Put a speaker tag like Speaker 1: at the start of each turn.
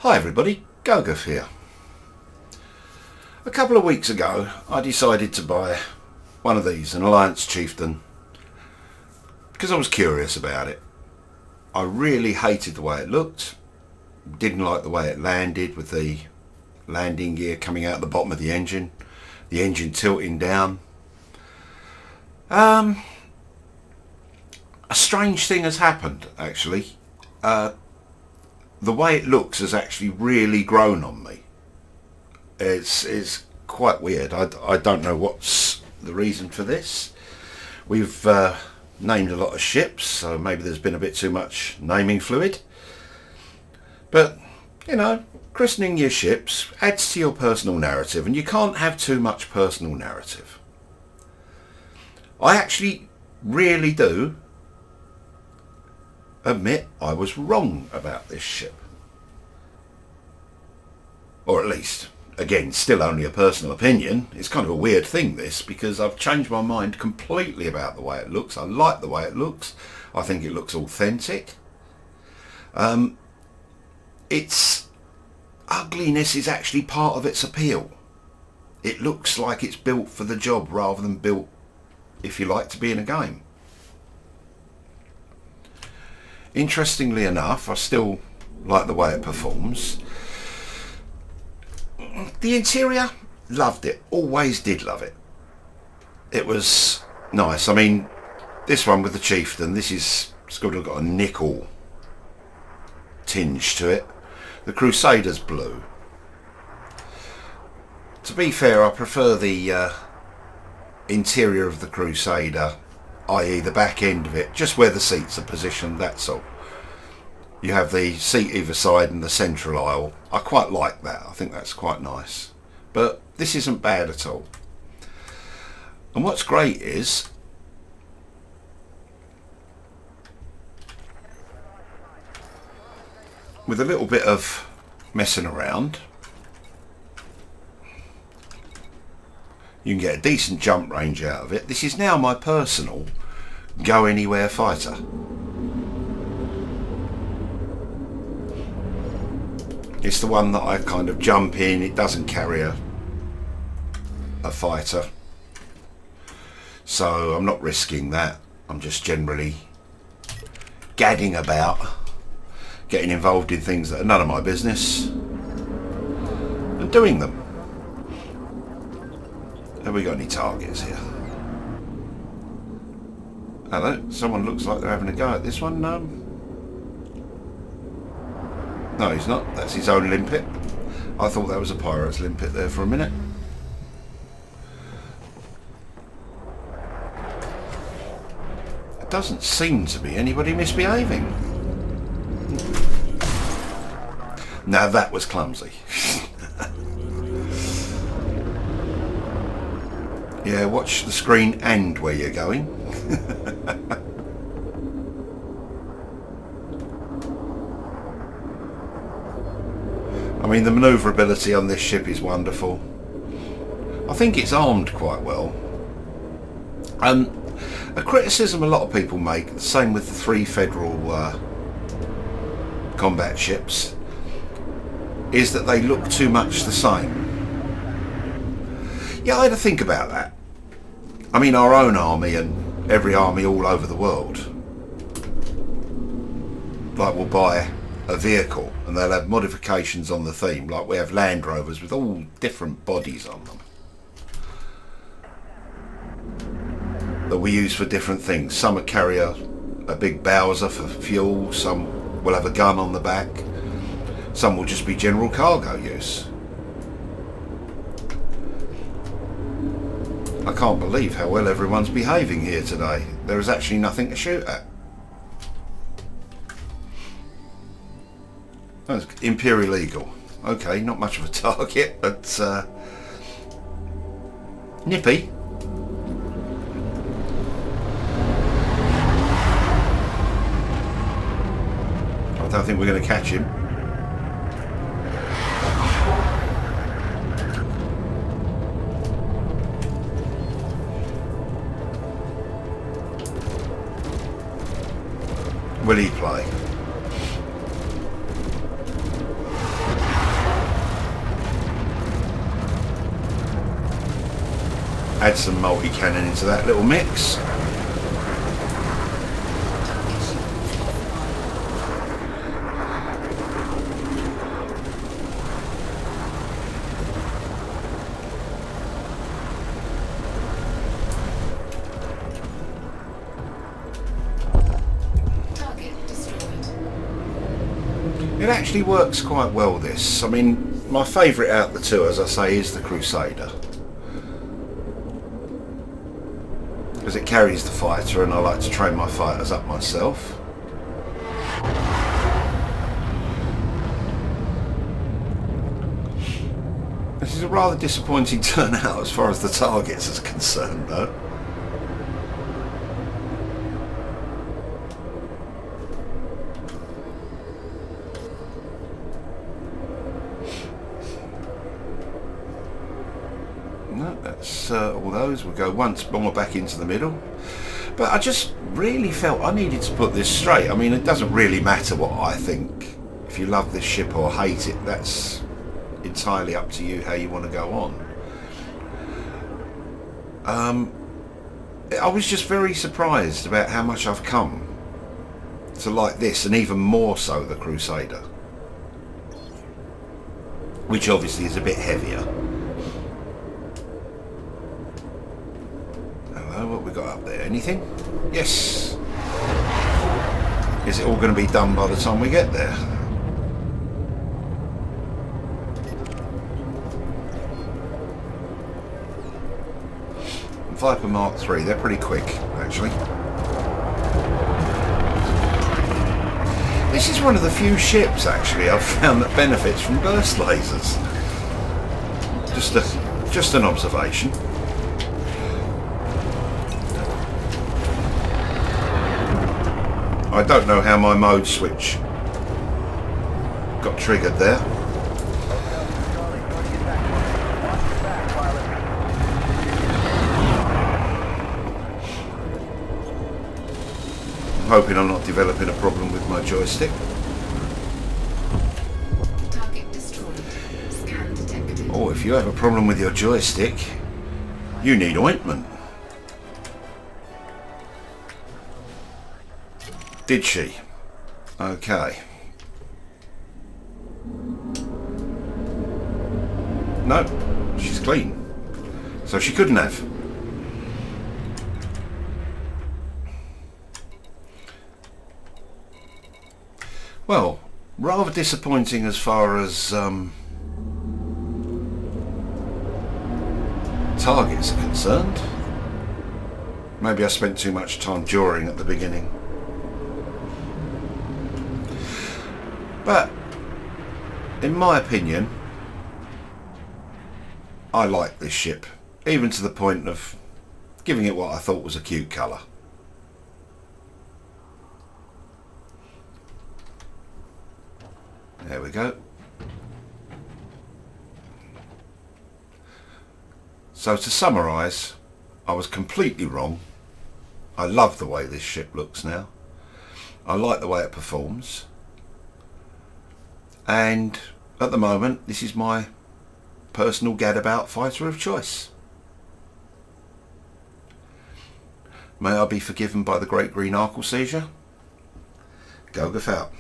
Speaker 1: Hi everybody, Goguf here. A couple of weeks ago I decided to buy one of these, an Alliance Chieftain, because I was curious about it. I really hated the way it looked, didn't like the way it landed with the landing gear coming out the bottom of the engine tilting down. A strange thing has happened actually. The way it looks has actually really grown on me. It's quite weird. I don't know what's the reason for this. We've named a lot of ships, so maybe there's been a bit too much naming fluid. But, you know, christening your ships adds to your personal narrative, and you can't have too much personal narrative. I actually really do admit I was wrong about this ship. Or at least, again, still only a personal opinion. It's kind of a weird thing this, because I've changed my mind completely about the way it looks. I like the way it looks. I think it looks authentic. Its ugliness is actually part of its appeal. It looks like it's built for the job rather than built, if you like, to be in a game. Interestingly enough, I still like the way it performs. The interior, loved it. Always did love it. It was nice. I mean, this one with the Chieftain, it's got a nickel tinge to it. The Crusader's blue. To be fair, I prefer the interior of the Crusader, i.e. the back end of it, just where the seats are positioned, that's all. You have the seat either side and the central aisle. I quite like that. I think that's quite nice. But this isn't bad at all. And what's great is with a little bit of messing around, you can get a decent jump range out of it. This is now my personal go anywhere fighter. It's the one that I kind of jump in. It doesn't carry a fighter, so I'm not risking that. I'm just generally gadding about, getting involved in things that are none of my business and doing them. Have we got any targets here? Hello, someone looks like they're having a go at this one. No, he's not. That's his own limpet. I thought that was a pirate's limpet there for a minute. It doesn't seem to be anybody misbehaving. Now that was clumsy. Yeah, watch the screen and where you're going. I mean, the manoeuvrability on this ship is wonderful. I think it's armed quite well. A criticism a lot of people make, the same with the 3 Federal combat ships, is that they look too much the same. Yeah, I had to think about that. I mean, our own army and every army all over the world, like, will buy a vehicle and they'll have modifications on the theme, like we have Land Rovers with all different bodies on them that we use for different things. Some will carry a big Bowser for fuel, some will have a gun on the back, some will just be general cargo use. I can't believe how well everyone's behaving here today. There is actually nothing to shoot at. That's Imperial Eagle. Okay, not much of a target, but nippy. I don't think we're going to catch him. Will he play? Add some multi-cannon into that little mix. It actually works quite well, this. I mean, my favourite out of the two, as I say, is the Crusader. Because it carries the fighter, and I like to train my fighters up myself. This is a rather disappointing turnout as far as the targets is concerned, though. No, that's all those. We'll go once more back into the middle. But I just really felt I needed to put this straight. I mean, it doesn't really matter what I think. If you love this ship or hate it, that's entirely up to you how you want to go on. I was just very surprised about how much I've come to like this, and even more so the Crusader, which obviously is a bit heavier. What we got up there? Anything? Yes. Is it all going to be done by the time we get there? Viper Mark III, they're pretty quick, actually. This is one of the few ships, actually, I've found that benefits from burst lasers. Just an observation. I don't know how my mode switch got triggered there. I'm hoping I'm not developing a problem with my joystick.
Speaker 2: Target destroyed. Scan detected.
Speaker 1: Oh, if you have a problem with your joystick, you need ointment. Did she? Okay. No, she's clean. So she couldn't have. Well, rather disappointing as far as targets are concerned. Maybe I spent too much time drawing at the beginning. But, in my opinion, I like this ship, even to the point of giving it what I thought was a cute colour. There we go. So to summarise, I was completely wrong. I love the way this ship looks now. I like the way it performs. And at the moment, this is my personal gadabout fighter of choice. May I be forgiven by the Great Green Arkle Seizure? Go out.